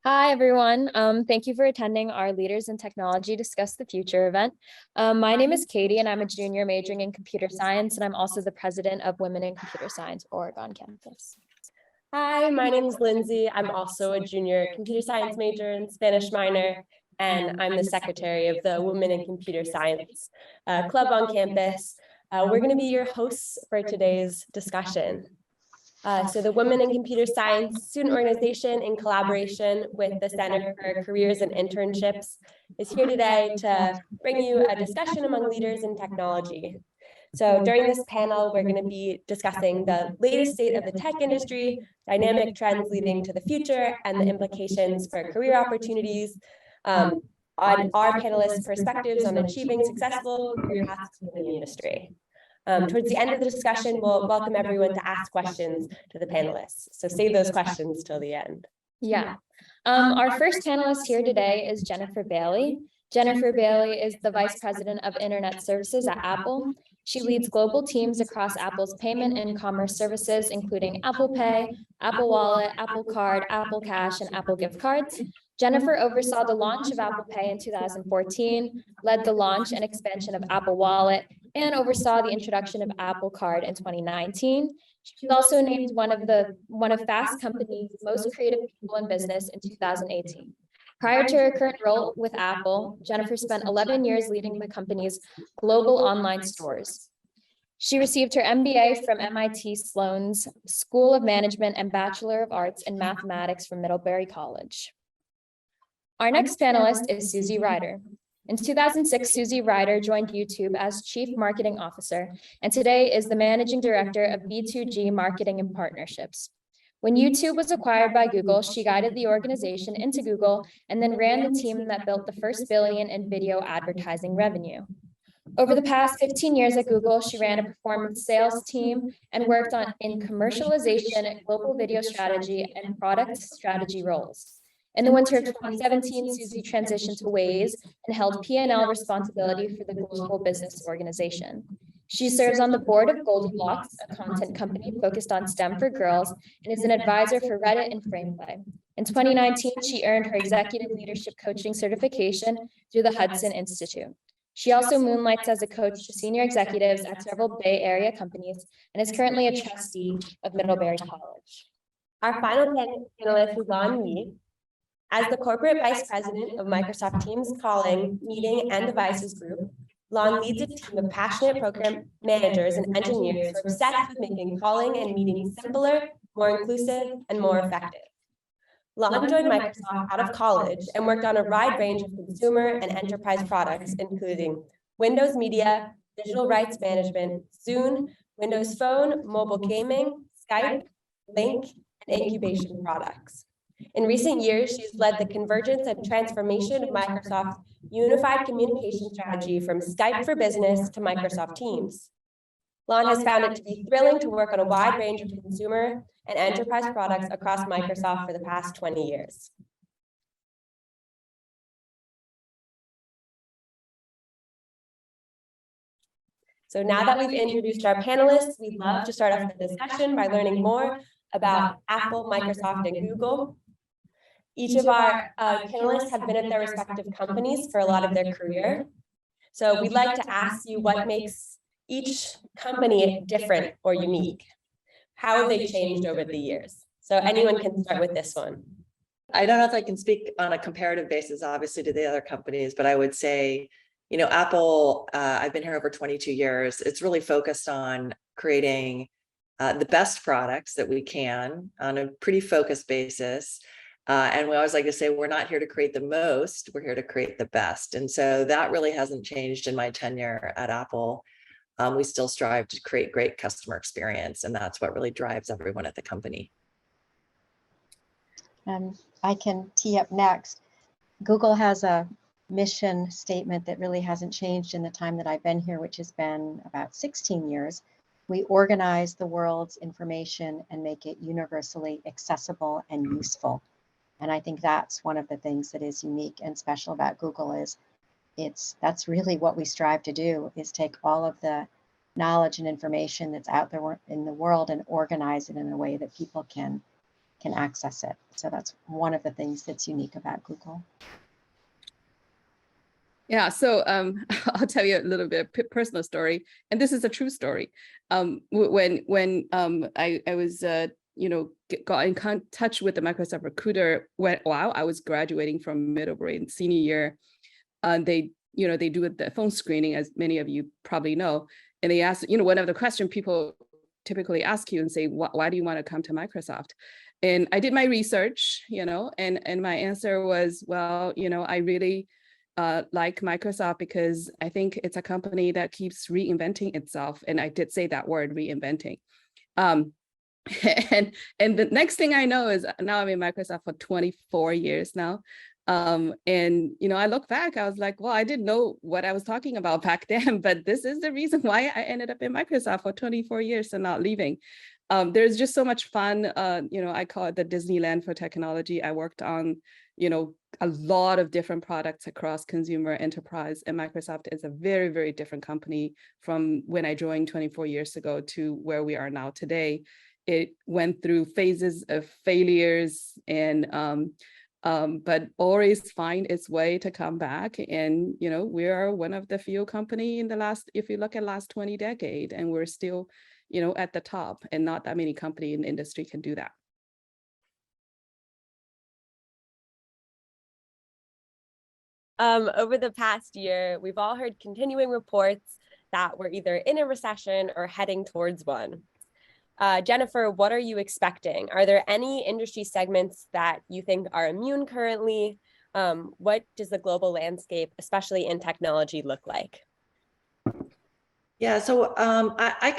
Hi, everyone. Thank you for attending our Leaders in Technology Discuss the Future event. My name is Katie, and I'm a junior majoring in computer science, and I'm also the president of Women in Computer Science Oregon campus. Hi, my name is Lindsay. I'm also a junior computer science major and Spanish minor, and I'm the secretary of the Women in Computer Science club on campus. We're going to be your hosts for today's discussion. So the Women in Computer Science Student Organization, in collaboration with the Center for Careers and Internships, is here today to bring you a discussion among leaders in technology. So during this panel, we're going to be discussing the latest state of the tech industry, dynamic trends leading to the future, and the implications for career opportunities, on our panelists' perspectives on achieving successful career paths in the industry. Towards the end of the discussion, we'll welcome everyone to ask questions to the panelists. So save those questions till the end. Yeah. Our first panelist here today is Jennifer Bailey. Jennifer Bailey is the Vice President of Internet Services at Apple. She leads global teams across Apple's payment and commerce services, including Apple Pay, Apple Wallet, Apple Card, Apple Cash, and Apple gift cards. Jennifer oversaw the launch of Apple Pay in 2014, led the launch and expansion of Apple Wallet, and oversaw the introduction of Apple Card in 2019. She was also named one of Fast Company's most creative people in business in 2018. Prior to her current role with Apple, Jennifer spent 11 years leading the company's global online stores. She received her MBA from MIT Sloan's School of Management and Bachelor of Arts in Mathematics from Middlebury College. Our next panelist is Susie Ryder. In 2006, Susie Ryder joined YouTube as Chief Marketing Officer, and today is the Managing Director of B2G Marketing and Partnerships. When YouTube was acquired by Google, she guided the organization into Google and then ran the team that built the first billion in video advertising revenue. Over the past 15 years at Google, she ran a performance sales team and worked in commercialization, global video strategy, and product strategy roles. In the winter of 2017, Susie transitioned to Waze and held P&L responsibility for the global business organization. She serves on the board of Goldilocks, a content company focused on STEM for girls, and is an advisor for Reddit and Frameplay. In 2019, she earned her executive leadership coaching certification through the Hudson Institute. She also moonlights as a coach to senior executives at several Bay Area companies and is currently a trustee of Middlebury College. Our final panelist is Lon Yi. As the corporate vice president of Microsoft Teams Calling, Meeting, and Devices Group, Lon leads a team of passionate program managers and engineers who are obsessed with making calling and meeting simpler, more inclusive, and more effective. Lon joined Microsoft out of college and worked on a wide range of consumer and enterprise products, including Windows Media, digital rights management, Zune, Windows Phone, mobile gaming, Skype, Lync, and incubation products. In recent years, she's led the convergence and transformation of Microsoft's unified communication strategy from Skype for Business to Microsoft Teams. Lon has found it to be thrilling to work on a wide range of consumer and enterprise products across Microsoft for the past 20 years. So now that we've introduced our panelists, we'd love to start off the discussion by learning more about Apple, Microsoft, and Google. Each of our panelists have been at their respective companies for a lot of their career. So we'd like to ask you what makes each company different or unique. How have they changed over the years? So anyone can start with this one. I don't know if I can speak on a comparative basis, obviously, to the other companies, but I would say, Apple, I've been here over 22 years. It's really focused on creating the best products that we can on a pretty focused basis. And we always like to say, we're not here to create the most, we're here to create the best. And so that really hasn't changed in my tenure at Apple. We still strive to create great customer experience, and that's what really drives everyone at the company. I can tee up next. Google has a mission statement that really hasn't changed in the time that I've been here, which has been about 16 years. We organize the world's information and make it universally accessible and useful. And I think that's one of the things that is unique and special about Google is that's really what we strive to do, is take all of the knowledge and information that's out there in the world and organize it in a way that people can can access it. So that's one of the things that's unique about Google. Yeah, so I'll tell you a little bit of personal story, and this is a true story. When I was got in touch with the Microsoft recruiter while I was graduating from middle grade senior year, they do the phone screening, as many of you probably know, and they ask, one of the questions people typically ask you and say, why do you want to come to Microsoft? And I did my research, and my answer was, well, I really like Microsoft because I think it's a company that keeps reinventing itself. And I did say that word, reinventing. And the next thing I know is now I'm in Microsoft for 24 years now. And I look back, I was like, well, I didn't know what I was talking about back then, but this is the reason why I ended up in Microsoft for 24 years and not leaving. There's just so much fun. I call it the Disneyland for technology. I worked on, a lot of different products across consumer enterprise, and Microsoft is a very, very different company from when I joined 24 years ago to where we are now today. It went through phases of failures and but always find its way to come back. And, we are one of the few company in the last, if you look at last 20 decade, and we're still, at the top, and not that many company in the industry can do that. Over the past year, we've all heard continuing reports that we're either in a recession or heading towards one. Jennifer, what are you expecting? Are there any industry segments that you think are immune currently? What does the global landscape, especially in technology, look like? Yeah, so I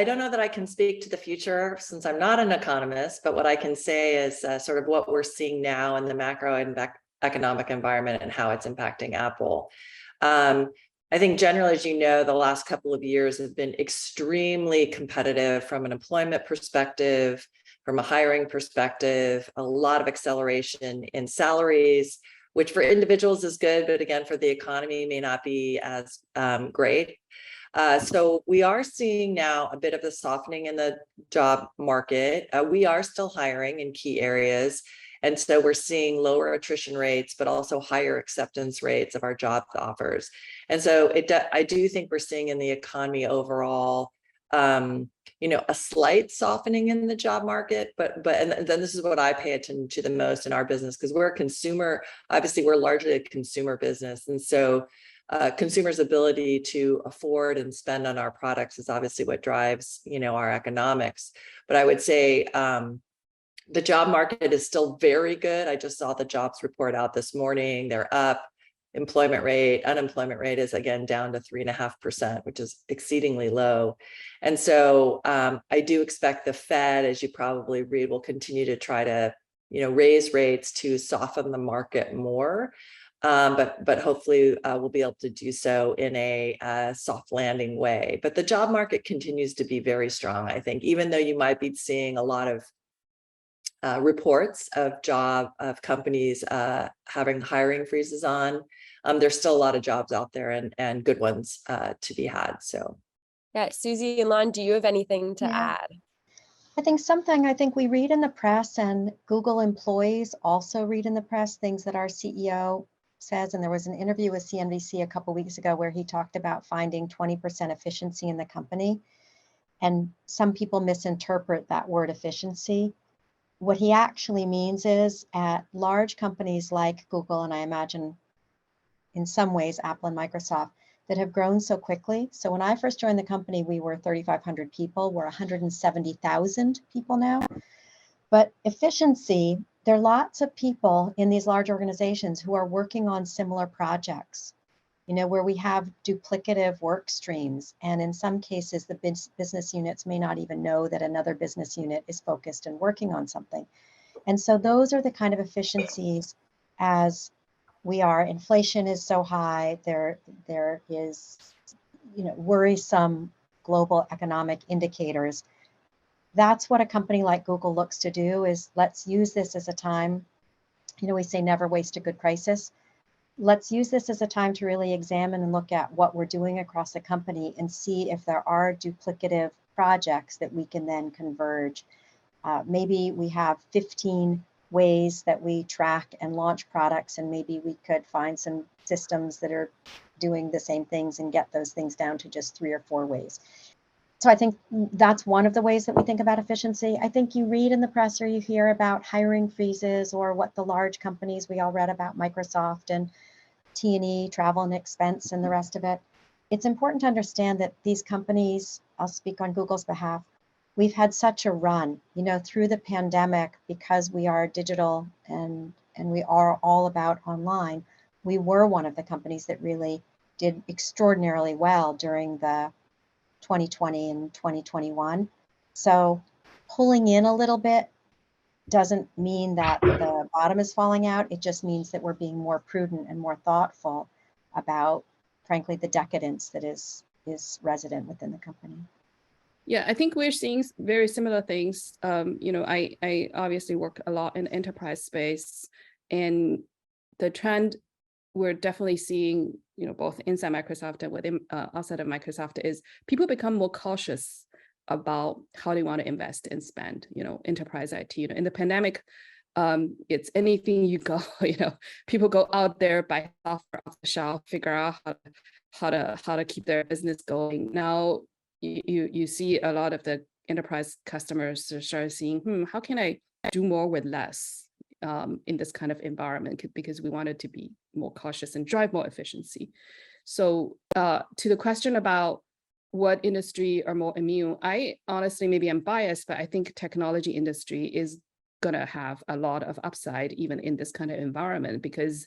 don't know that I can speak to the future since I'm not an economist, but what I can say is sort of what we're seeing now in the macro and economic environment and how it's impacting Apple. I think generally, as you know, the last couple of years have been extremely competitive from an employment perspective, from a hiring perspective, a lot of acceleration in salaries, which for individuals is good, but again, for the economy may not be as great. So we are seeing now a bit of the softening in the job market. We are still hiring in key areas. And so we're seeing lower attrition rates, but also higher acceptance rates of our job offers. And so I do think we're seeing in the economy overall, a slight softening in the job market, and then this is what I pay attention to the most in our business, because we're a consumer, obviously we're largely a consumer business. And so consumers' ability to afford and spend on our products is obviously what drives, our economics. But I would say, the job market is still very good. I just saw the jobs report out this morning. They're up. Unemployment rate is again down to 3.5%, which is exceedingly low. And so I do expect the Fed, as you probably read, will continue to try to, raise rates to soften the market more. But hopefully we'll be able to do so in a soft landing way. But the job market continues to be very strong, I think, even though you might be seeing a lot of reports of companies having hiring freezes on. There's still a lot of jobs out there and good ones to be had. So, yeah, Susie and Lon, do you have anything to add? I think we read in the press, and Google employees also read in the press things that our CEO says. And there was an interview with CNBC a couple of weeks ago where he talked about finding 20% efficiency in the company. And some people misinterpret that word efficiency. What he actually means is at large companies like Google, and I imagine in some ways Apple and Microsoft, that have grown so quickly. So when I first joined the company, we were 3,500 people. We're 170,000 people now. But efficiency, there are lots of people in these large organizations who are working on similar projects, where we have duplicative work streams. And in some cases, the business units may not even know that another business unit is focused and working on something. And so those are the kind of efficiencies as we are. Inflation is so high, there is, worrisome global economic indicators. That's what a company like Google looks to do, is let's use this as a time, we say never waste a good crisis. Let's use this as a time to really examine and look at what we're doing across the company and see if there are duplicative projects that we can then converge. Maybe we have 15 ways that we track and launch products, and maybe we could find some systems that are doing the same things and get those things down to just 3 or 4 ways. So I think that's one of the ways that we think about efficiency. I think you read in the press or you hear about hiring freezes, or what the large companies, we all read about Microsoft and T&E, travel and expense, and the rest of it. It's important to understand that these companies, I'll speak on Google's behalf, we've had such a run, you know, through the pandemic, because we are digital and we are all about online. We were one of the companies that really did extraordinarily well during the 2020 and 2021. So pulling in a little bit doesn't mean that the bottom is falling out. It just means that we're being more prudent and more thoughtful about, frankly, the decadence that is resident within the company. Yeah, I think we're seeing very similar things. You know, I obviously work a lot in enterprise space, and the trend we're definitely seeing, you know, both inside Microsoft and within outside of Microsoft, is people become more cautious about how they want to invest and spend, you know, enterprise IT. You know, in the pandemic, it's anything you go, you know, people go out there, buy software off the shelf, figure out how to keep their business going. Now you see a lot of the enterprise customers start seeing, how can I do more with less in this kind of environment, because we wanted to be more cautious and drive more efficiency. So to the question about what industry are more immune, I honestly, maybe I'm biased, but I think technology industry is gonna have a lot of upside even in this kind of environment, because,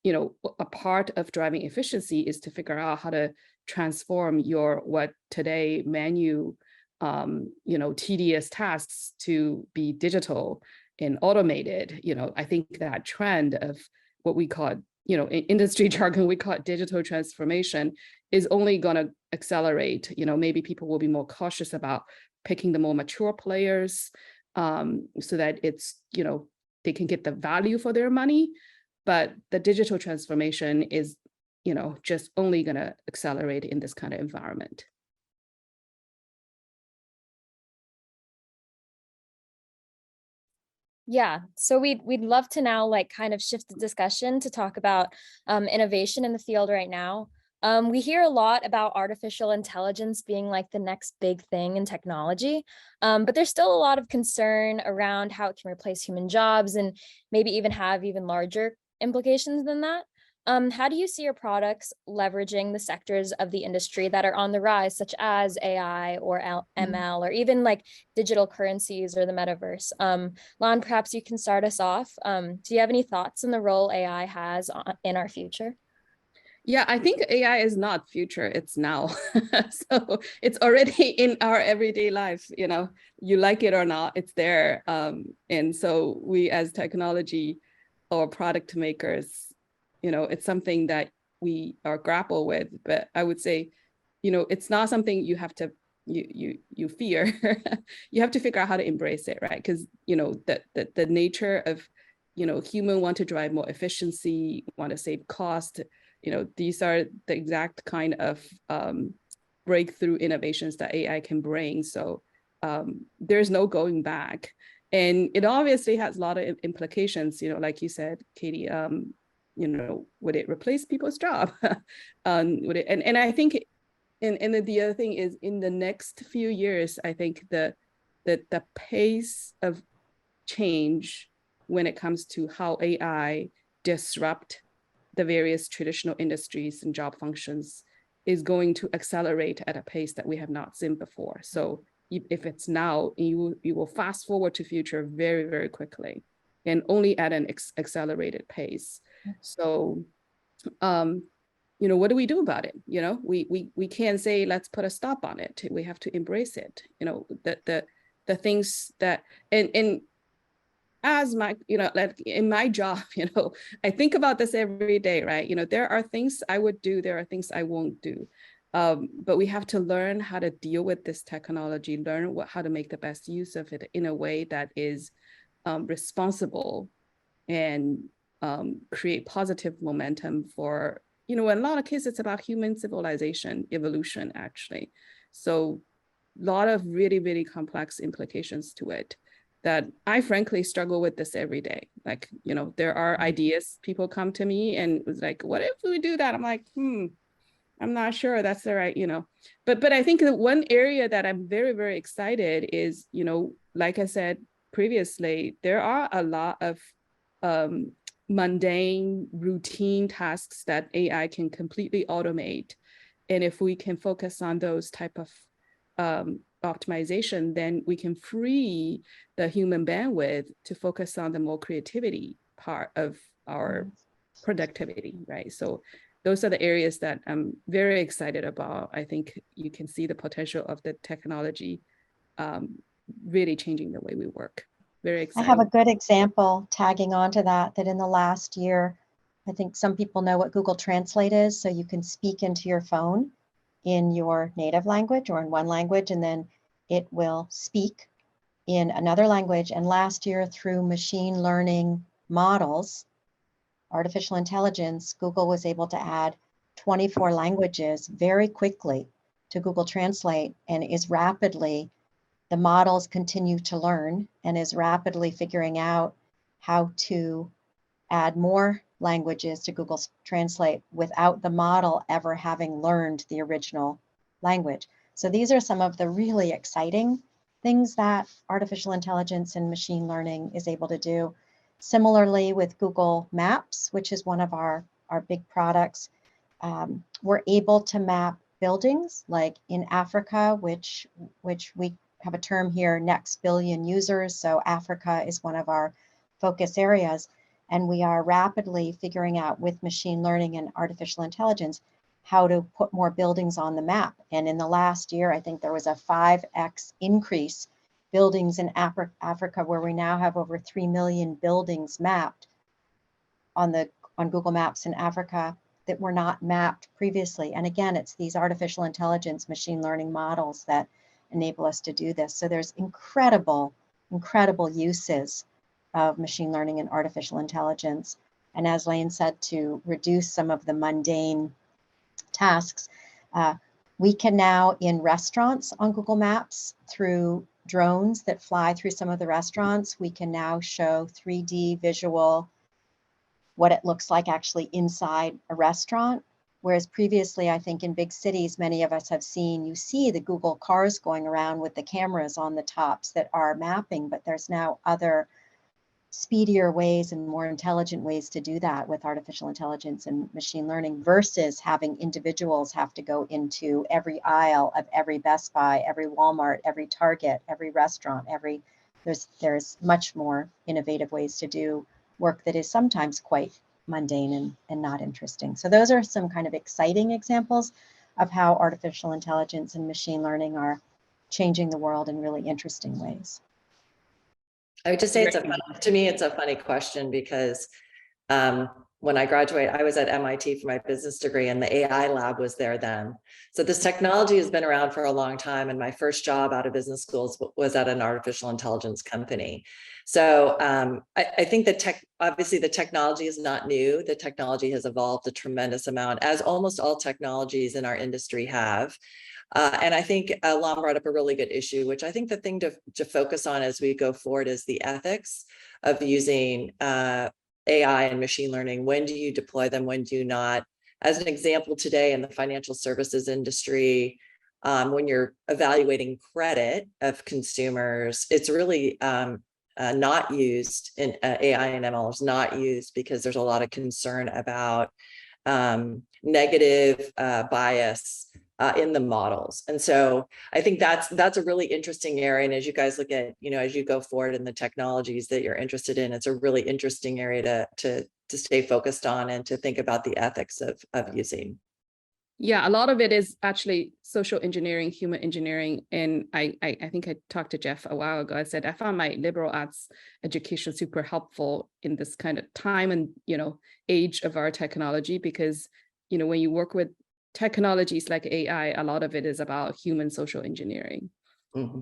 you know, a part of driving efficiency is to figure out how to transform your what today you know, tedious tasks to be digital and automated. You know, I think that trend of what we call, you know, in industry jargon, we call it digital transformation, is only going to accelerate. You know, maybe people will be more cautious about picking the more mature players, so that it's, you know, they can get the value for their money. But the digital transformation is, you know, just only going to accelerate in this kind of environment. Yeah, so we'd love to now like kind of shift the discussion to talk about innovation in the field right now. We hear a lot about artificial intelligence being like the next big thing in technology, but there's still a lot of concern around how it can replace human jobs and maybe even have even larger implications than that. How do you see your products leveraging the sectors of the industry that are on the rise, such as AI or ML, or even like digital currencies or the metaverse? Lon, perhaps you can start us off. Do you have any thoughts on the role AI has in our future? Yeah, I think AI is not future, it's now. So it's already in our everyday life, you know, you like it or not, it's there. And so we as technology or product makers, you know, it's something that we are grapple with, but I would say, you know, it's not something you have to, you fear. You have to figure out how to embrace it, right? Because, you know, the nature of, you know, human want to drive more efficiency, want to save cost. You know, these are the exact kind of breakthrough innovations that AI can bring. So there's no going back. And it obviously has a lot of implications, you know, like you said, Katie, you know, would it replace people's job? Would it, and I think, and the other thing is, in the next few years, I think the pace of change when it comes to how AI disrupt the various traditional industries and job functions is going to accelerate at a pace that we have not seen before. So if it's now, you will fast forward to future very, very quickly, and only at an accelerated pace. So, you know, what do we do about it? You know, we can't say, let's put a stop on it. We have to embrace it. You know, the things that, and as my, you know, like in my job, you know, I think about this every day, right? You know, there are things I would do, there are things I won't do. But we have to learn how to deal with this technology, learn how to make the best use of it in a way that is responsible and create positive momentum for, you know, in a lot of cases, it's about human civilization, evolution, actually. So a lot of really, really complex implications to it that I frankly struggle with this every day. Like, there are ideas, people come to me and it's like, what if we do that? I'm like, I'm not sure that's the right, but I think that one area that I'm very, very excited is, like I said previously, there are a lot of mundane routine tasks that AI can completely automate. And if we can focus on those type of optimization, then we can free the human bandwidth to focus on the more creativity part of our productivity, right? So those are the areas that I'm very excited about. I think you can see the potential of the technology really changing the way we work. Very I excited. have a good example tagging on to that in the last year, I think some people know what Google Translate is. So you can speak into your phone in your native language or in one language, and then it will speak in another language. And last year, through machine learning models, artificial intelligence, Google was able to add 24 languages very quickly to Google Translate, and the models continue to learn and is rapidly figuring out how to add more languages to Google Translate without the model ever having learned the original language. So these are some of the really exciting things that artificial intelligence and machine learning is able to do. Similarly with Google Maps, which is one of our big products, we're able to map buildings like in Africa, which we have a term here, next billion users. So Africa is one of our focus areas. And we are rapidly figuring out with machine learning and artificial intelligence how to put more buildings on the map. And in the last year, I think there was a 5x increase buildings in Africa, where we now have over 3 million buildings mapped on Google Maps in Africa that were not mapped previously. And again, it's these artificial intelligence machine learning models that enable us to do this. So there's incredible uses of machine learning and artificial intelligence. And as Lane said, to reduce some of the mundane tasks, we can now in restaurants on Google Maps, through drones that fly through some of the restaurants, we can now show 3D visual what it looks like actually inside a restaurant. Whereas previously, I think in big cities, many of us have seen, you see the Google cars going around with the cameras on the tops that are mapping, but there's now other speedier ways and more intelligent ways to do that with artificial intelligence and machine learning, versus having individuals have to go into every aisle of every Best Buy, every Walmart, every Target, every restaurant, there's much more innovative ways to do work that is sometimes quite mundane and not interesting. So those are some kind of exciting examples of how artificial intelligence and machine learning are changing the world in really interesting ways. I would just say to me, it's a funny question because when I graduated, I was at MIT for my business degree and the AI lab was there then. So this technology has been around for a long time. And my first job out of business schools was at an artificial intelligence company. So I think obviously the technology is not new. The technology has evolved a tremendous amount, as almost all technologies in our industry have. And I think Lon brought up a really good issue, which I think the thing to focus on as we go forward is the ethics of using AI and machine learning. When do you deploy them? When do you not? As an example, today in the financial services industry, when you're evaluating credit of consumers, it's really not used in AI and ML is not used because there's a lot of concern about negative bias in the models. And so I think that's a really interesting area. And as you guys look at, as you go forward in the technologies that you're interested in, it's a really interesting area to stay focused on and to think about the ethics of using. Yeah, a lot of it is actually social engineering, human engineering. And I think I talked to Jeff a while ago. I said, I found my liberal arts education super helpful in this kind of time and, age of our technology, because, when you work with technologies like AI, a lot of it is about human social engineering. Mm-hmm.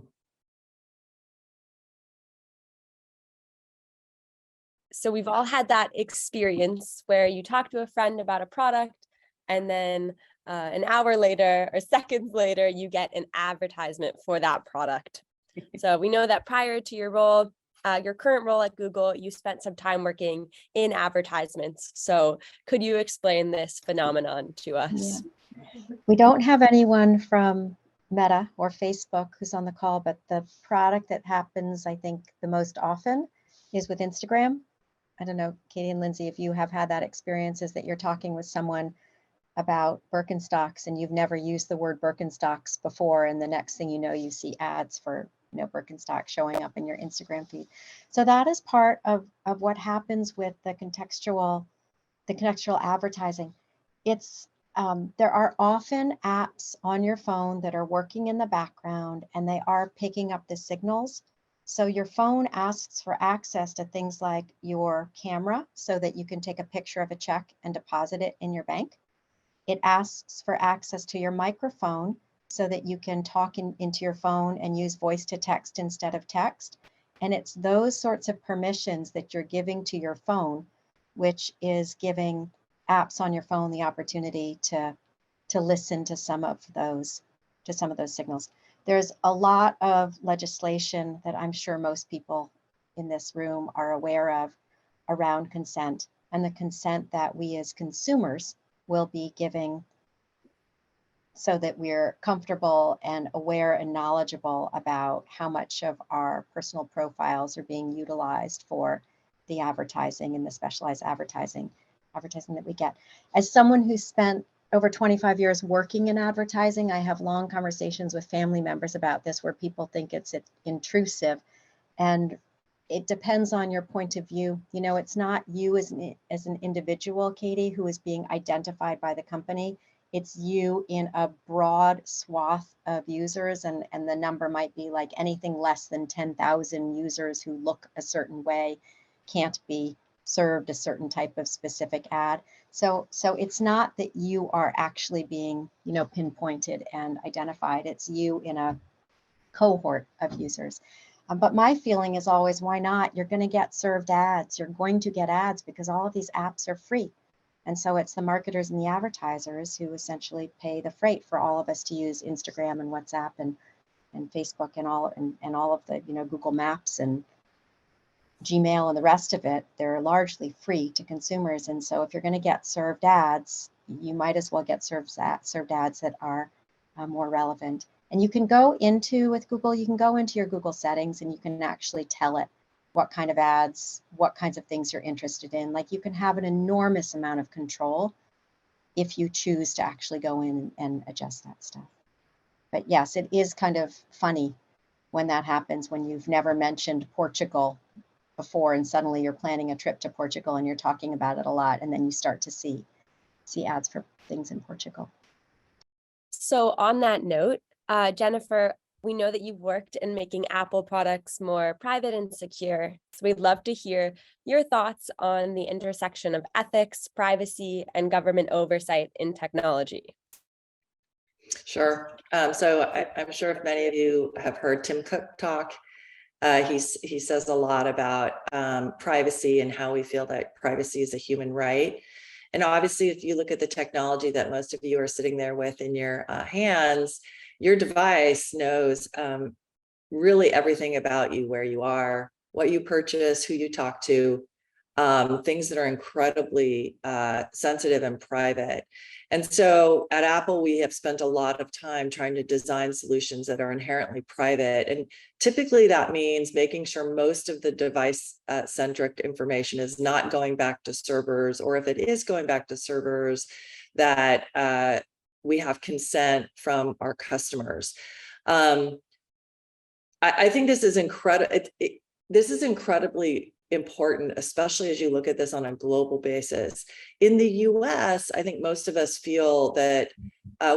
So we've all had that experience where you talk to a friend about a product and then an hour later or seconds later, you get an advertisement for that product. So we know that prior to your role, your current role at Google, you spent some time working in advertisements. So could you explain this phenomenon to us? We don't have anyone from Meta or Facebook who's on the call, but the product that happens, I think, the most often is with Instagram. I don't know, Katie and Lindsay, if you have had that experience, is that you're talking with someone about Birkenstocks and you've never used the word Birkenstocks before, and the next thing you know, you see ads for Birkenstock showing up in your Instagram feed. So that is part of what happens with the contextual advertising. It's there are often apps on your phone that are working in the background and they are picking up the signals. So your phone asks for access to things like your camera so that you can take a picture of a check and deposit it in your bank. It asks for access to your microphone so that you can talk into your phone and use voice to text instead of text. And it's those sorts of permissions that you're giving to your phone, which is giving apps on your phone the opportunity to listen to some of those signals. There's a lot of legislation that I'm sure most people in this room are aware of around consent, and the consent that we as consumers will be giving so that we're comfortable and aware and knowledgeable about how much of our personal profiles are being utilized for the advertising and the specialized advertising that we get. As someone who spent over 25 years working in advertising, I have long conversations with family members about this where people think it's intrusive, and it depends on your point of view. It's not you as an individual, Katie, who is being identified by the company. It's you in a broad swath of users, and the number might be like anything less than 10,000 users who look a certain way can't be served a certain type of specific ad. So it's not that you are actually being, pinpointed and identified. It's you in a cohort of users. But my feeling is always, why not? You're going to get served ads. You're going to get ads because all of these apps are free. And so it's the marketers and the advertisers who essentially pay the freight for all of us to use Instagram and WhatsApp and Facebook and all of the, Google Maps and Gmail and the rest of it. They're largely free to consumers. And so if you're going to get served ads, you might as well get served ads that are more relevant. And you can go with Google, you can go into your Google settings and you can actually tell it what kind of ads, what kinds of things you're interested in. Like, you can have an enormous amount of control if you choose to actually go in and adjust that stuff. But yes, it is kind of funny when that happens, when you've never mentioned Portugal before and suddenly you're planning a trip to Portugal and you're talking about it a lot, and then you start to see ads for things in Portugal. So on that note, Jennifer, we know that you've worked in making Apple products more private and secure. So we'd love to hear your thoughts on the intersection of ethics, privacy, and government oversight in technology. Sure. So I'm sure if many of you have heard Tim Cook talk, he says a lot about privacy and how we feel that privacy is a human right. And obviously, if you look at the technology that most of you are sitting there with in your hands, your device knows really everything about you, where you are, what you purchase, who you talk to, things that are incredibly sensitive and private. And so at Apple, we have spent a lot of time trying to design solutions that are inherently private. And typically that means making sure most of the device centric information is not going back to servers, or if it is going back to servers, that we have consent from our customers. I think this is incredible. This is incredibly important, especially as you look at this on a global basis. In the US, I think most of us feel that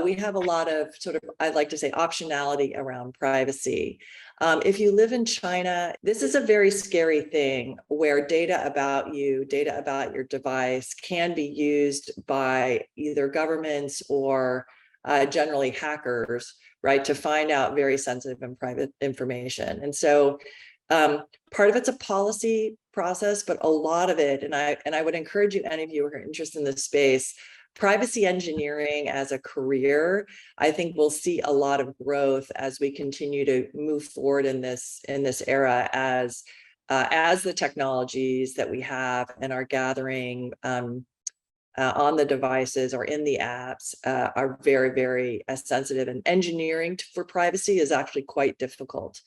we have a lot of sort of, I'd like to say, optionality around privacy. If you live in China, this is a very scary thing where data about you, data about your device can be used by either governments or generally hackers, right, to find out very sensitive and private information. And so part of it's a policy process, but a lot of it, and I would encourage you, any of you who are interested in this space, privacy engineering as a career, I think we'll see a lot of growth as we continue to move forward in this era, as as the technologies that we have and are gathering on the devices or in the apps are very, very sensitive, and engineering for privacy is actually quite difficult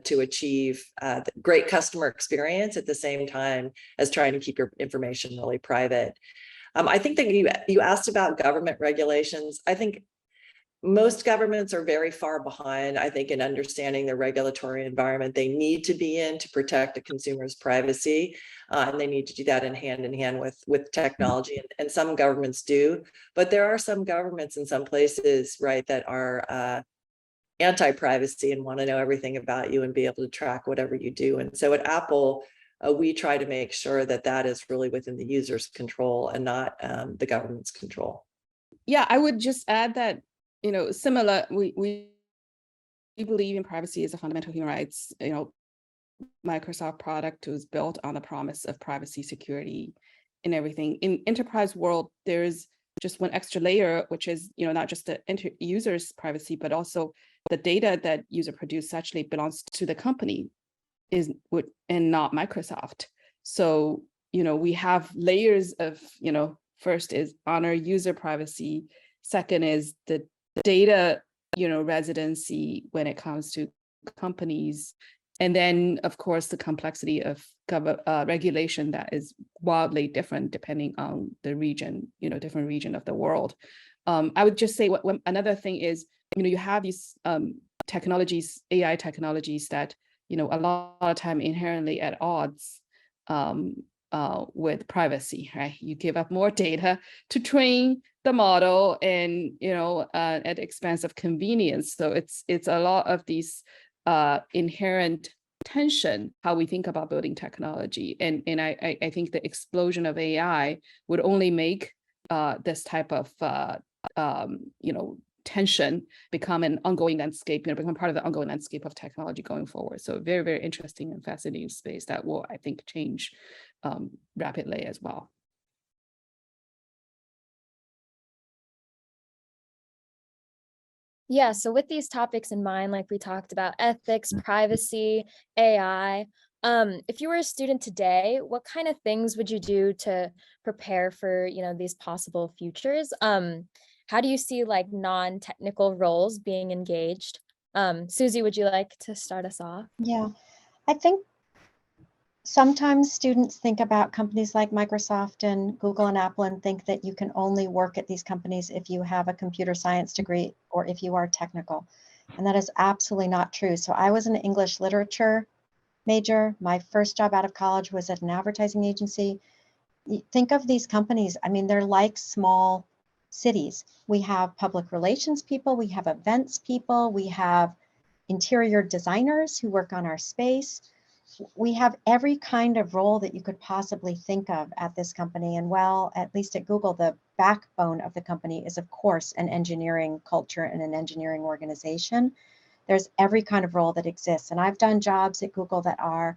to achieve great customer experience at the same time as trying to keep your information really private. I think that you asked about government regulations. I think most governments are very far behind, I think, in understanding the regulatory environment they need to be in to protect the consumer's privacy. And they need to do that in hand with technology. And some governments do, but there are some governments in some places, right, that are anti-privacy and want to know everything about you and be able to track whatever you do. And so at Apple, we try to make sure that that is really within the user's control and not the government's control. Yeah, I would just add that, similar, we believe in privacy as a fundamental human rights. Microsoft product was built on the promise of privacy, security, and everything. In enterprise world, there's just one extra layer, which is, not just the user's privacy, but also the data that user produce actually belongs to the company and not Microsoft. So, we have layers of, first is honor user privacy. Second is the data, residency when it comes to companies. And then, of course, the complexity of regulation that is wildly different depending on the region, different region of the world. I would just say another thing is, you have these technologies, AI technologies that, a lot of time inherently at odds with privacy, right? You give up more data to train the model, and at the expense of convenience. So it's a lot of these inherent tension how we think about building technology, and I think the explosion of AI would only make this type of tension become an ongoing landscape, become part of the ongoing landscape of technology going forward. So very, very interesting and fascinating space that will, I think, change rapidly as well. Yeah, so with these topics in mind, like we talked about ethics, privacy, AI, if you were a student today, what kind of things would you do to prepare for, these possible futures? How do you see like non-technical roles being engaged? Susie, would you like to start us off? Yeah, I think sometimes students think about companies like Microsoft and Google and Apple and think that you can only work at these companies if you have a computer science degree or if you are technical. And that is absolutely not true. So I was an English literature major. My first job out of college was at an advertising agency. Think of these companies, I mean, they're like small cities. We have public relations people, we have events people, we have interior designers who work on our space. We have every kind of role that you could possibly think of at this company. And well, at least at Google, the backbone of the company is, of course, an engineering culture and an engineering organization. There's every kind of role that exists. And I've done jobs at Google that are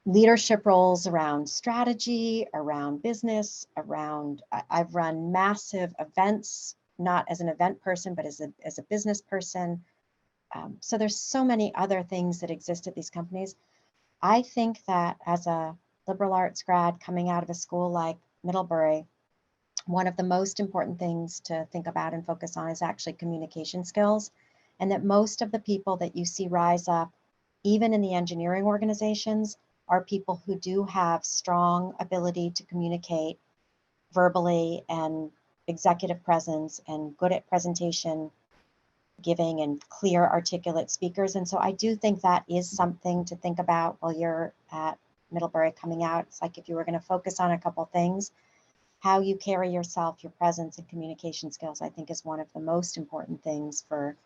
leadership roles around strategy, around business, I've run massive events, not as an event person, but as a business person. So there's so many other things that exist at these companies. I think that as a liberal arts grad coming out of a school like Middlebury, one of the most important things to think about and focus on is actually communication skills. And that most of the people that you see rise up, even in the engineering organizations, are people who do have strong ability to communicate verbally and executive presence and good at presentation giving and clear, articulate speakers. And so I do think that is something to think about while you're at Middlebury coming out. It's like if you were going to focus on a couple things, how you carry yourself, your presence and communication skills, I think is one of the most important things for,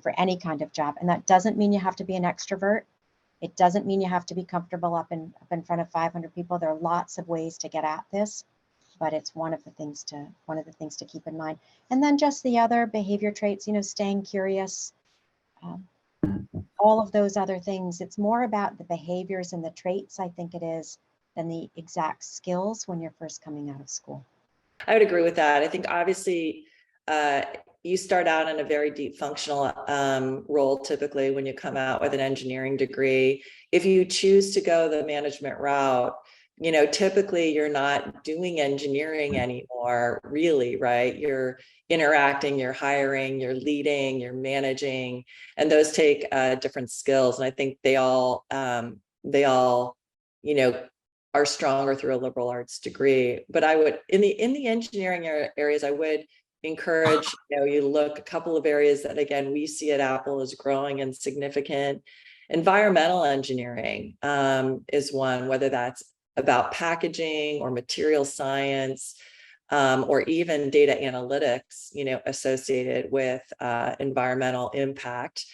for any kind of job. And that doesn't mean you have to be an extrovert. It doesn't mean you have to be comfortable up in front of 500 people. There are lots of ways to get at this, but it's one of the things to keep in mind. And then just the other behavior traits, staying curious, all of those other things. It's more about the behaviors and the traits, I think it is, than the exact skills when you're first coming out of school. I would agree with that. I think obviously you start out in a very deep functional role, typically when you come out with an engineering degree. If you choose to go the management route, you know, typically you're not doing engineering anymore, really, right? You're interacting, you're hiring, you're leading, you're managing, and those take different skills. And I think they all, you know, are stronger through a liberal arts degree. But I would, in the engineering areas, I would encourage, you know, you look a couple of areas that, again, we see at Apple as growing and significant. Environmental engineering is one, whether that's about packaging or material science, or even data analytics, you know, associated with environmental impact.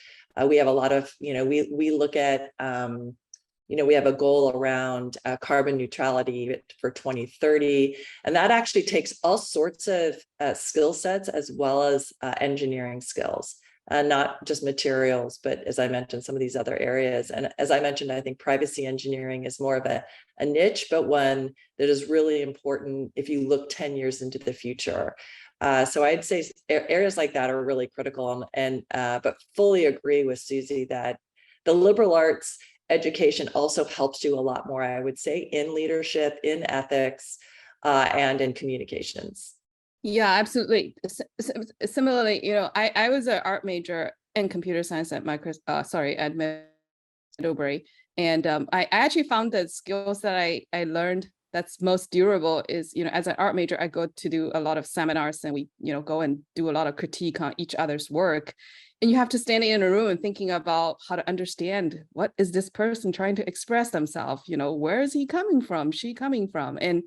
We have a lot of, you know, we look at, you know, we have a goal around carbon neutrality for 2030, and that actually takes all sorts of skill sets as well as engineering skills, not just materials, but as I mentioned, some of these other areas. And as I mentioned, I think privacy engineering is more of a niche, but one that is really important if you look 10 years into the future. So I'd say areas like that are really critical, and but fully agree with Susie that the liberal arts education also helps you a lot more, I would say, in leadership, in ethics, and in communications. Yeah, absolutely. Similarly, you know, I was an art major in computer science at at Middlebury, and I actually found the skills that I learned that's most durable is, you know, as an art major, I go to do a lot of seminars, and we, you know, go and do a lot of critique on each other's work. And you have to stand in a room and thinking about how to understand, what is this person trying to express themselves? You know, where is he coming from? She coming from? And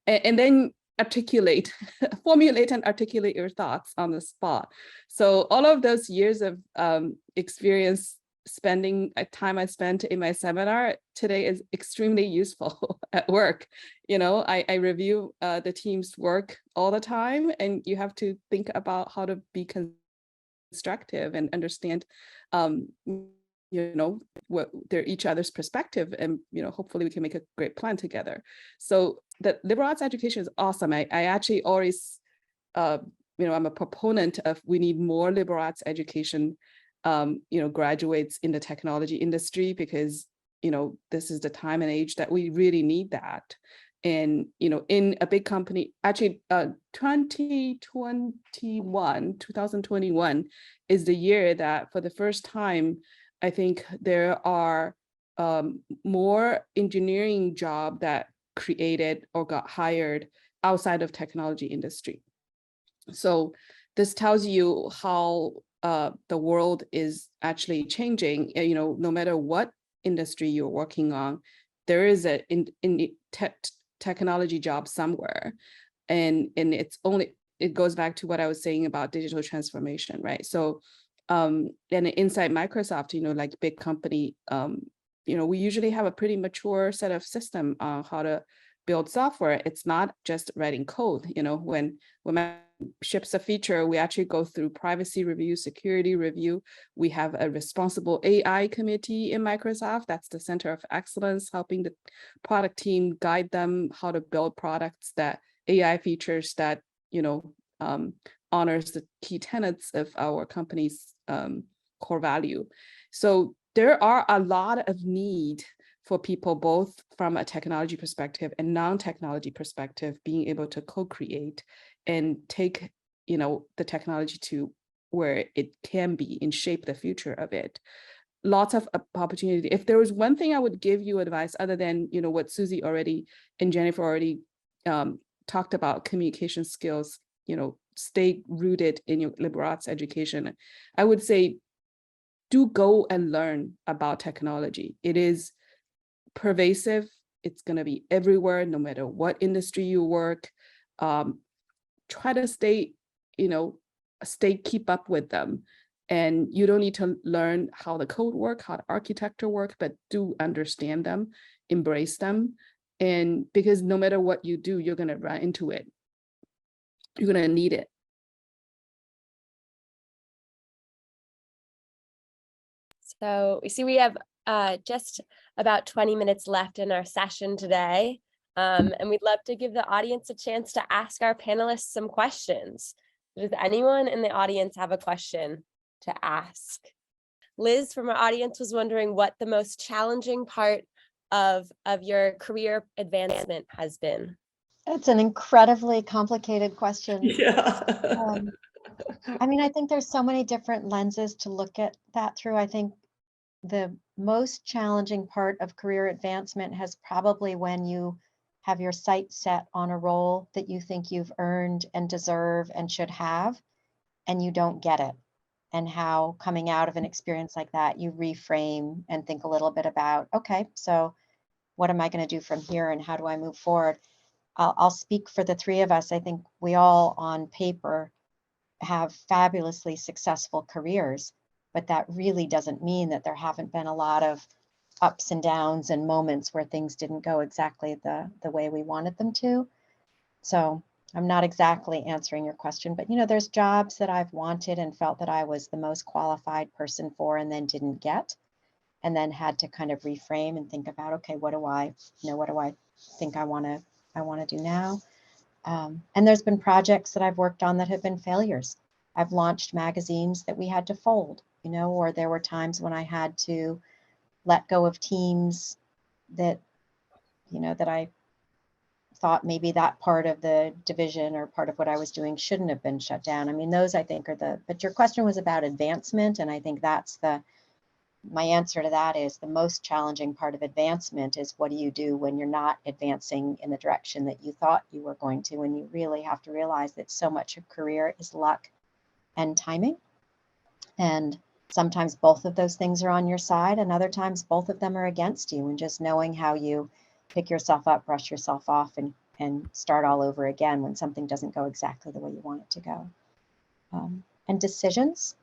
then articulate, formulate and articulate your thoughts on the spot. So all of those years of experience spending time I spent in my seminar today is extremely useful at work. You know, I review the team's work all the time, and you have to think about how to be constructive and understand, you know, what they're each other's perspective, and, you know, hopefully we can make a great plan together. So the liberal arts education is awesome. I actually always, you know, I'm a proponent of, we need more liberal arts education, you know, graduates in the technology industry, because, you know, this is the time and age that we really need that. And, you know, in a big company, actually 2021 is the year that for the first time, I think there are more engineering job that created or got hired outside of technology industry. So this tells you how the world is actually changing. You know, no matter what industry you're working on, there is a technology job somewhere, and it goes back to what I was saying about digital transformation, right? So and inside Microsoft, you know, like big company, you know, we usually have a pretty mature set of system on how to build software. It's not just writing code. You know, when ships a feature, we actually go through privacy review, security review. We have a responsible AI committee in Microsoft. That's the center of excellence, helping the product team guide them how to build products that AI features that, you know, honors the key tenets of our company's core value. So there are a lot of need for people, both from a technology perspective and non-technology perspective, being able to co-create and take, you know, the technology to where it can be and shape the future of it. Lots of opportunity. If there was one thing I would give you advice, other than, you know, what Susie already and Jennifer already talked about, communication skills, you know, stay rooted in your liberal arts education, I would say do go and learn about technology. It is pervasive. It's going to be everywhere, no matter what industry you work. Try to stay, you know, keep up with them. And you don't need to learn how the code work, how the architecture work, but do understand them, embrace them. And because no matter what you do, you're going to run into it. You're going to need it. So we see we have just about 20 minutes left in our session today. And we'd love to give the audience a chance to ask our panelists some questions. Does anyone in the audience have a question to ask? Liz from our audience was wondering what the most challenging part of your career advancement has been. It's an incredibly complicated question. Yeah. I mean, I think there's so many different lenses to look at that through. I think the most challenging part of career advancement has probably when you have your sights set on a role that you think you've earned and deserve and should have, and you don't get it. And how coming out of an experience like that, you reframe and think a little bit about, okay, so what am I going to do from here and how do I move forward? I'll speak for the three of us. I think we all on paper have fabulously successful careers, but that really doesn't mean that there haven't been a lot of ups and downs and moments where things didn't go exactly the way we wanted them to. So I'm not exactly answering your question, but there's jobs that I've wanted and felt that I was the most qualified person for and then didn't get, and then had to kind of reframe and think about, okay, what do I think I want to do now? And there's been projects that I've worked on that have been failures. I've launched magazines that we had to fold, or there were times when I had to let go of teams that, that I thought maybe that part of the division or part of what I was doing shouldn't have been shut down. I mean, those I think are but your question was about advancement. And I think that's my answer to that is the most challenging part of advancement is what do you do when you're not advancing in the direction that you thought you were going to, and you really have to realize that so much of career is luck and timing. And sometimes both of those things are on your side, and other times both of them are against you, and just knowing how you pick yourself up, brush yourself off, and start all over again when something doesn't go exactly the way you want it to go. And decisions.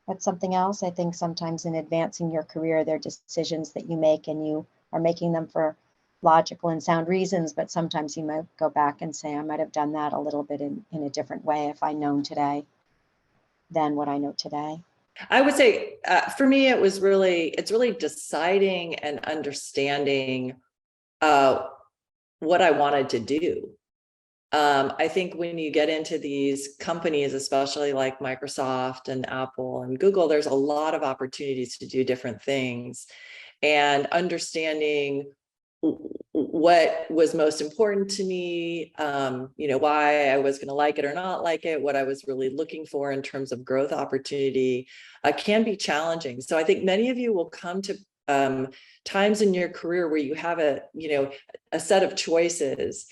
That's something else. I think sometimes in advancing your career, there are decisions that you make and you are making them for logical and sound reasons, but sometimes you might go back and say, I might have done that a little bit in a different way if I'd known today than what I know today. I would say for me, it's really deciding and understanding what I wanted to do. I think when you get into these companies, especially like Microsoft and Apple and Google, there's a lot of opportunities to do different things, and understanding what was most important to me, why I was going to like it or not like it, what I was really looking for in terms of growth opportunity, can be challenging. So I think many of you will come to times in your career where you have a set of choices,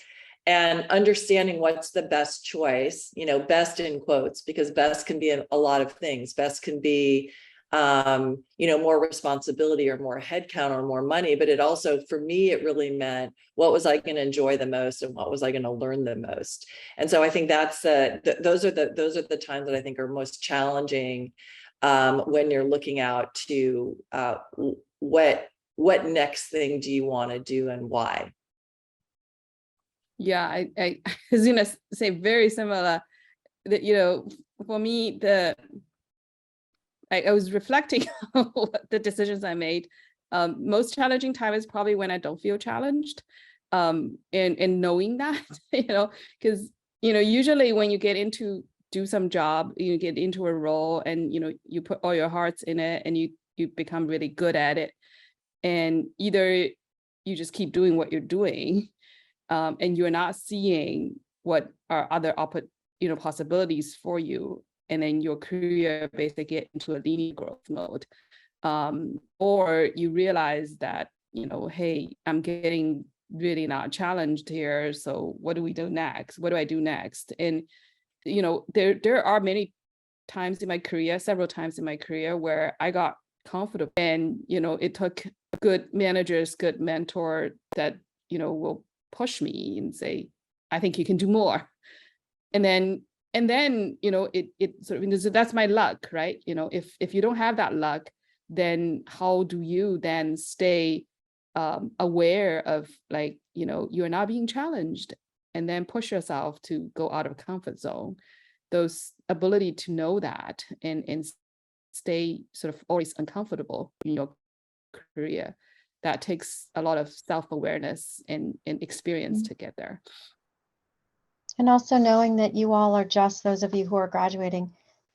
and understanding what's the best choice, best in quotes, because best can be a lot of things. Best can be, more responsibility or more headcount or more money. But it also, for me, it really meant what was I going to enjoy the most and what was I going to learn the most. And so I think that's those are the times that I think are most challenging when you're looking out to what next thing do you want to do and why. Yeah, I was gonna say very similar. That for me, I was reflecting on the decisions I made. Most challenging time is probably when I don't feel challenged, and knowing that, because usually when you get into do some job, you get into a role, and you put all your hearts in it, and you become really good at it, and either you just keep doing what you're doing. And you're not seeing what are other possibilities for you, and then your career basically get into a linear growth mode, or you realize that hey, I'm getting really not challenged here, so what do we do next? What do I do next? And there are several times in my career where I got comfortable, and it took good managers, good mentor that will push me and say, I think you can do more. And then it sort of, so that's my luck, right? If you don't have that luck, then how do you then stay aware of, like, you're not being challenged, and then push yourself to go out of comfort zone? Those ability to know that and stay sort of always uncomfortable in your career, that takes a lot of self-awareness and experience to get there. And also knowing that you all are just, those of you who are graduating,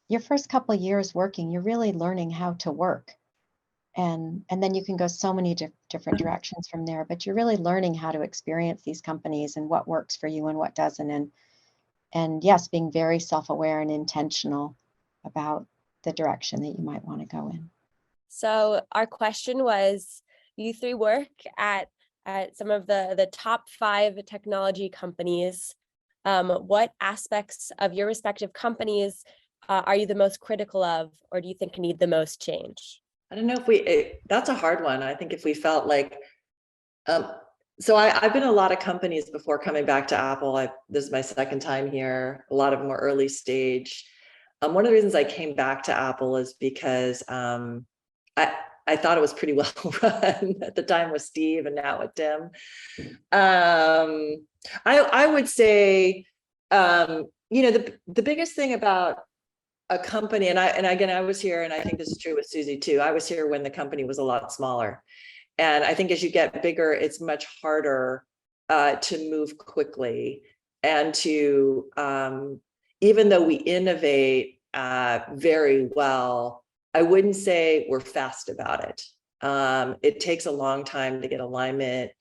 your first couple of years working, you're really learning how to work. And then you can go so many different directions from there, but you're really learning how to experience these companies and what works for you and what doesn't. And yes, being very self-aware and intentional about the direction that you might want to go in. So our question was, you three work at some of the top 5 technology companies. What aspects of your respective companies are you the most critical of, or do you think need the most change? I don't know if that's a hard one. I think if we felt like, so I've been in a lot of companies before coming back to Apple. This is my second time here. A lot of them are early stage. One of the reasons I came back to Apple is because I thought it was pretty well run at the time with Steve and now with Tim. I would say, the biggest thing about a company, and again, I was here, and I think this is true with Susie too. I was here when the company was a lot smaller. And I think as you get bigger, it's much harder to move quickly and to, even though we innovate very well, I wouldn't say we're fast about it. It takes a long time to get alignment.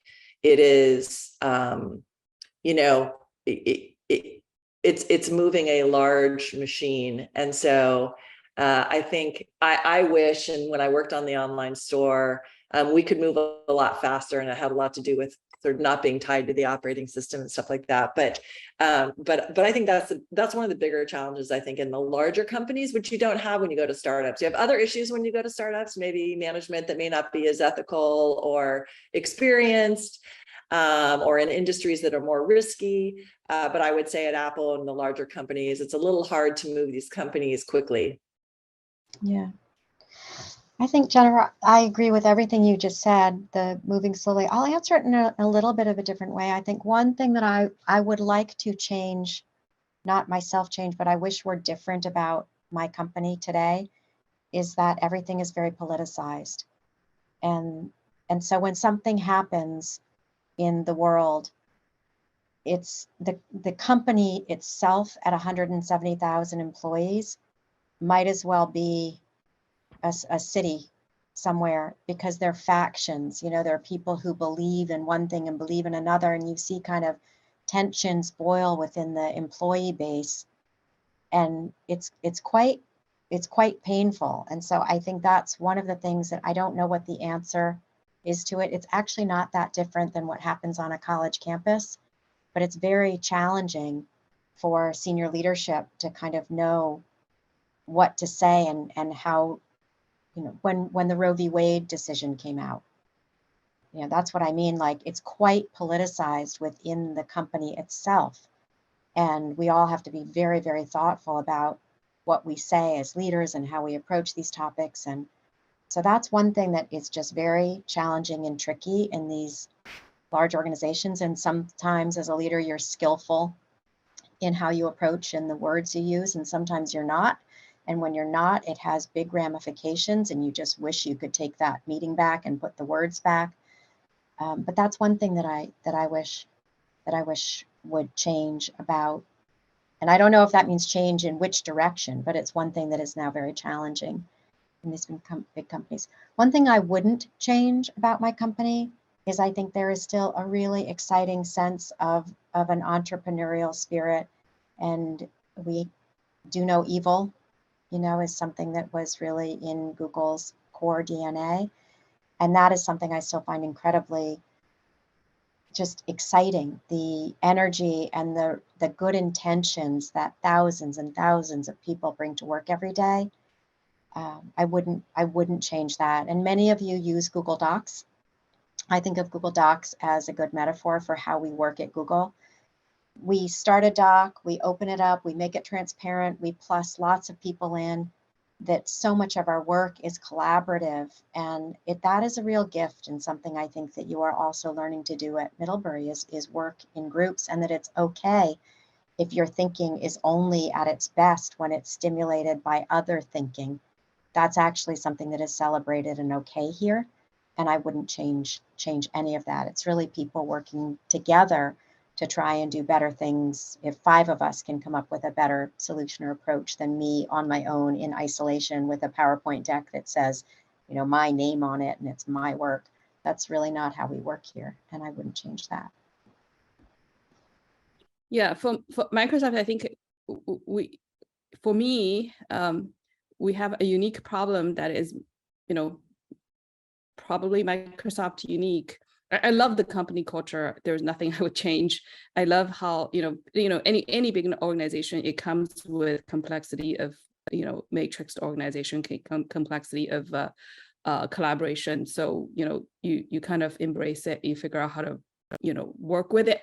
It is, it's moving a large machine. And so I think I wish, and when I worked on the online store, we could move a lot faster, and it had a lot to do with sort of not being tied to the operating system and stuff like that. But I think that's one of the bigger challenges, I think, in the larger companies, which you don't have when you go to startups. You have other issues when you go to startups, maybe management that may not be as ethical or experienced, or in industries that are more risky. But I would say at Apple and the larger companies, it's a little hard to move these companies quickly. Yeah. I think, Jennifer, I agree with everything you just said, the moving slowly. I'll answer it in a little bit of a different way. I think one thing that I would like to change, not myself change, but I wish were different about my company today, is that everything is very politicized. And so when something happens in the world, it's the company itself at 170,000 employees might as well be a city somewhere, because they're factions. There are people who believe in one thing and believe in another, and you see kind of tensions boil within the employee base, and it's quite painful. And so I think that's one of the things that I don't know what the answer is to it. It's actually not that different than what happens on a college campus, but it's very challenging for senior leadership to kind of know what to say and how, when the Roe v. Wade decision came out, that's what I mean. Like, it's quite politicized within the company itself. And we all have to be very, very thoughtful about what we say as leaders and how we approach these topics. And so that's one thing that is just very challenging and tricky in these large organizations. And sometimes as a leader, you're skillful in how you approach and the words you use, and sometimes you're not. And when you're not, it has big ramifications, and you just wish you could take that meeting back and put the words back. But that's one thing that I wish would change about. And I don't know if that means change in which direction, but it's one thing that is now very challenging in these big companies. One thing I wouldn't change about my company is I think there is still a really exciting sense of an entrepreneurial spirit. And we do know evil, is something that was really in Google's core DNA. And that is something I still find incredibly just exciting. The energy and the good intentions that thousands and thousands of people bring to work every day. I wouldn't change that. And many of you use Google Docs. I think of Google Docs as a good metaphor for how we work at Google. We start a doc, we open it up, we make it transparent, we plus lots of people in, that so much of our work is collaborative. And that is a real gift, and something I think that you are also learning to do at Middlebury is work in groups, and that it's okay if your thinking is only at its best when it's stimulated by other thinking. That's actually something that is celebrated and okay here. And I wouldn't change any of that. It's really people working together to try and do better things. If 5 of us can come up with a better solution or approach than me on my own in isolation with a PowerPoint deck that says, you know, my name on it and it's my work, that's really not how we work here. And I wouldn't change that. Yeah, for Microsoft, I think for me, we have a unique problem that is, you know, probably Microsoft unique. I love the company culture. There's nothing I would change. I love how, you know, any big organization, it comes with complexity of, you know, matrixed organization, complexity of collaboration. So, you know, you kind of embrace it. You figure out how to, you know, work with it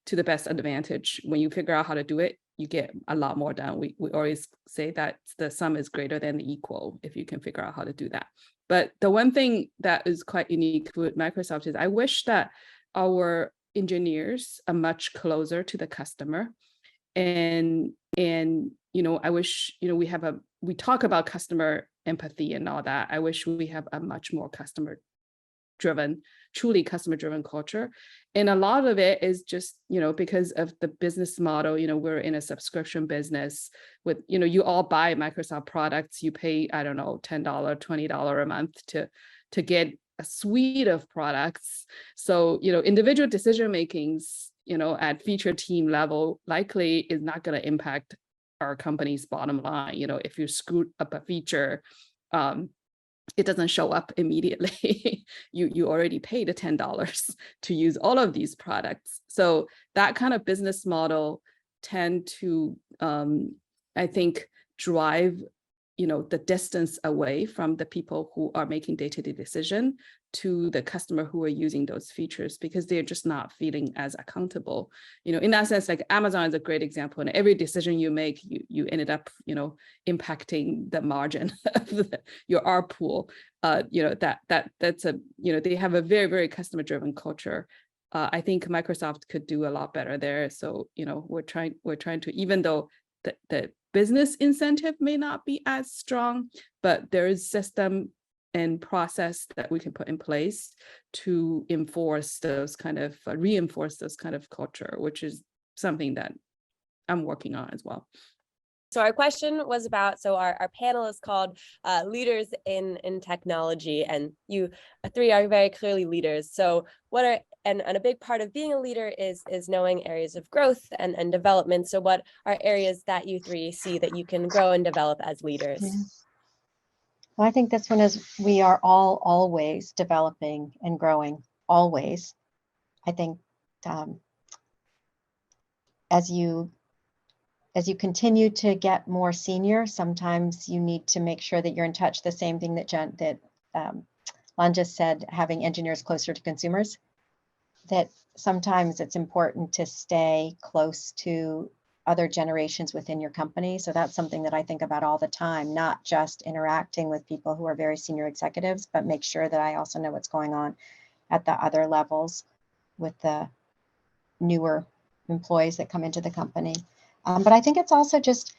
to the best advantage. When you figure out how to do it, you get a lot more done. We always say that the sum is greater than the equal if you can figure out how to do that. But the one thing that is quite unique with Microsoft is I wish that our engineers are much closer to the customer. And you know, I wish, you know, we talk about customer empathy and all that. I wish we have a much more truly customer driven culture. And a lot of it is just, you know, because of the business model. You know, we're in a subscription business with, you know, you all buy Microsoft products, you pay, I don't know, $10, $20 a month to get a suite of products. So, you know, individual decision makings, you know, at feature team level likely is not going to impact our company's bottom line. You know, if you screw up a feature, it doesn't show up immediately. you already paid the $10 to use all of these products. So that kind of business model tend to, I think, drive, you know, the distance away from the people who are making day-to-day decision to the customer who are using those features, because they're just not feeling as accountable. You know, in that sense, like Amazon is a great example. And every decision you make, you ended up, you know, impacting the margin of your ARPU. You know, that's a, you know, they have a very, very customer-driven culture. I think Microsoft could do a lot better there. So, you know, we're trying to, even though the business incentive may not be as strong, but there is system and process that we can put in place to reinforce those kind of culture, which is something that I'm working on as well. So our question was about, so our panel is called Leaders in Technology, and you 3 are very clearly leaders. So what are, and a big part of being a leader is knowing areas of growth and development. So what are areas that you 3 see that you can grow and develop as leaders? Yeah. Well, I think this one is, we are all always developing and growing, always. I think as you continue to get more senior, sometimes you need to make sure that you're in touch. The same thing that Lon just said, having engineers closer to consumers, that sometimes it's important to stay close to other generations within your company. So that's something that I think about all the time, not just interacting with people who are very senior executives, but make sure that I also know what's going on at the other levels with the newer employees that come into the company. But I think it's also just,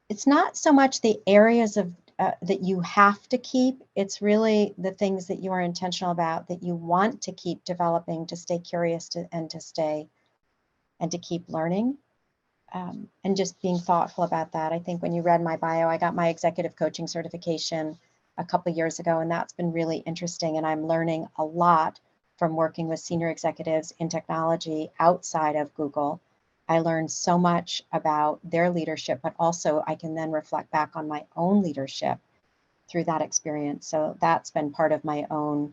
it's not so much the areas of that you have to keep, it's really the things that you are intentional about, that you want to keep developing, to stay curious and to keep learning. And just being thoughtful about that. I think when you read my bio, I got my executive coaching certification a couple of years ago, and that's been really interesting. And I'm learning a lot from working with senior executives in technology outside of Google. I learned so much about their leadership, but also I can then reflect back on my own leadership through that experience. So that's been part of my own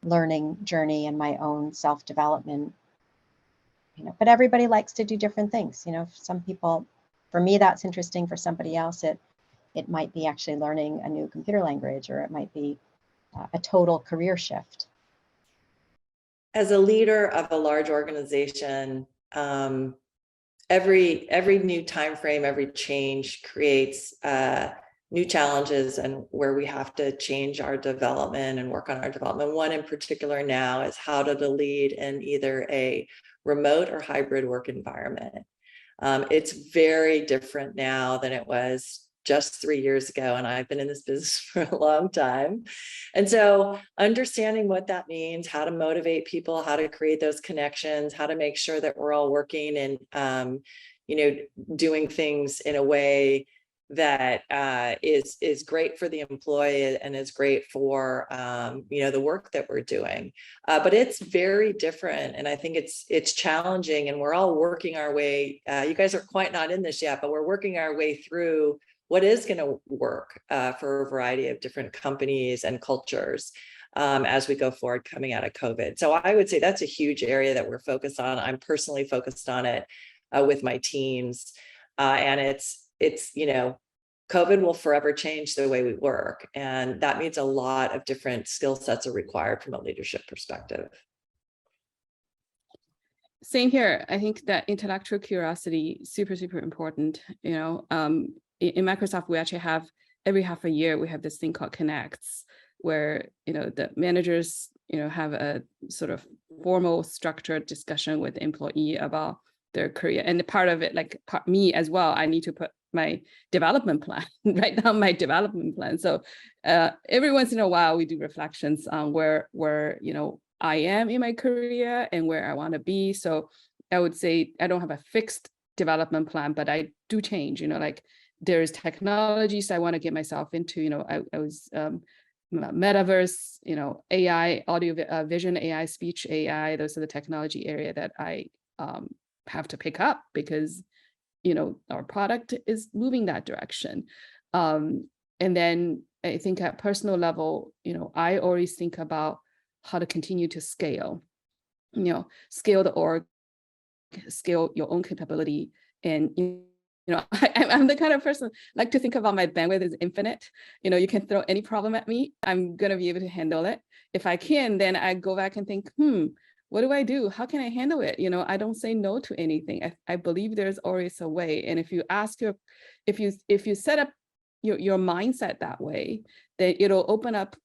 learning journey and my own self-development. You know, but everybody likes to do different things. You know, some people, for me, that's interesting. For somebody else, it might be actually learning a new computer language, or it might be a total career shift. As a leader of a large organization, every new time frame, every change creates new challenges, and where we have to change our development and work on our development. One in particular now is how to lead in either a remote or hybrid work environment. It's very different now than it was just 3 years ago, and I've been in this business for a long time. And so understanding what that means, how to motivate people, how to create those connections, how to make sure that we're all working and, doing things in a way that is great for the employee and is great for the work that we're doing, but it's very different, and I think it's challenging, and we're all working our way. You guys are quite not in this yet, but we're working our way through what is going to work for a variety of different companies and cultures as we go forward coming out of COVID. So I would say that's a huge area that we're focused on. I'm personally focused on it with my teams, and it's COVID will forever change the way we work. And that means a lot of different skill sets are required from a leadership perspective. Same here. I think that intellectual curiosity, super, super important. In Microsoft, we actually have every half a year, we have this thing called Connects, where, the managers, have a sort of formal structured discussion with the employee about their career. And the part of it, me as well, I need to put my development plan, write down my development plan. So every once in a while, we do reflections on where I am in my career and where I want to be. So I would say I don't have a fixed development plan, but I do change, there's technologies I want to get myself into, I was metaverse, AI, audio, vision, AI, speech, AI, those are the technology area that I have to pick up because, our product is moving that direction. And then I think at personal level, I always think about how to continue to scale, scale the org, scale your own capability. And, I'm the kind of person like to think about my bandwidth is infinite. You can throw any problem at me. I'm going to be able to handle it. If I can, then I go back and think, what do I do? How can I handle it? I don't say no to anything. I believe there's always a way. And if you if you set up your mindset that way, then it'll open up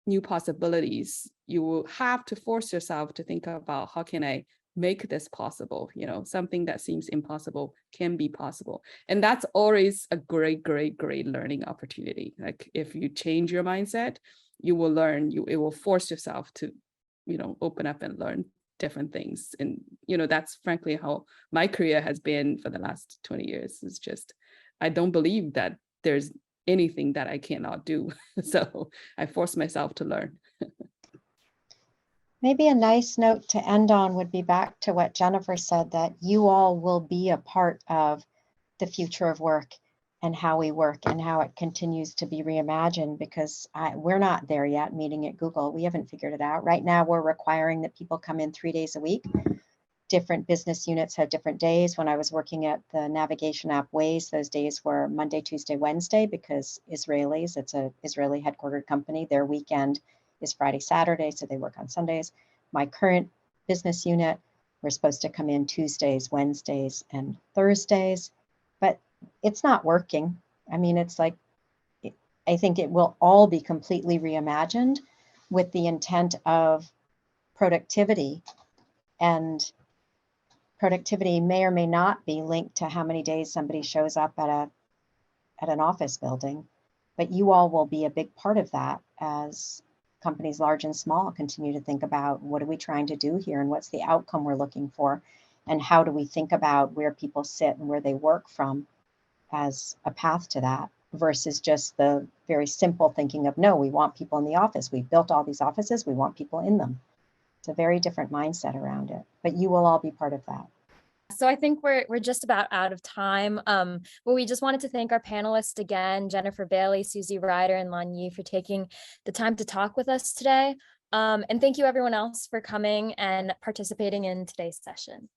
new possibilities. You will have to force yourself to think about how can I make this possible? Something that seems impossible can be possible. And that's always a great, great, great learning opportunity. Like if you change your mindset, you will learn, it will force yourself to, open up and learn different things. And, that's frankly how my career has been for the last 20 years. It's just, I don't believe that there's anything that I cannot do. So I force myself to learn. Maybe a nice note to end on would be back to what Jennifer said, that you all will be a part of the future of work and how we work and how it continues to be reimagined, because we're not there yet meeting at Google. We haven't figured it out. Right now, we're requiring that people come in 3 days a week. Different business units have different days. When I was working at the navigation app Waze, those days were Monday, Tuesday, Wednesday, because Israelis, it's an Israeli headquartered company, their weekend is Friday, Saturday, so they work on Sundays. My current business unit, we're supposed to come in Tuesdays, Wednesdays, and Thursdays, but it's not working. I mean, it's like, I think it will all be completely reimagined with the intent of productivity, and productivity may or may not be linked to how many days somebody shows up at an office building, but you all will be a big part of that as companies large and small continue to think about what are we trying to do here and what's the outcome we're looking for, and how do we think about where people sit and where they work from as a path to that, versus just the very simple thinking of, no, we want people in the office. We built all these offices, we want people in them. It's a very different mindset around it, but you will all be part of that. So I think we're just about out of time. But we just wanted to thank our panelists again, Jennifer Bailey, Susie Ryder, and Lan Yi, for taking the time to talk with us today. And thank you everyone else for coming and participating in today's session.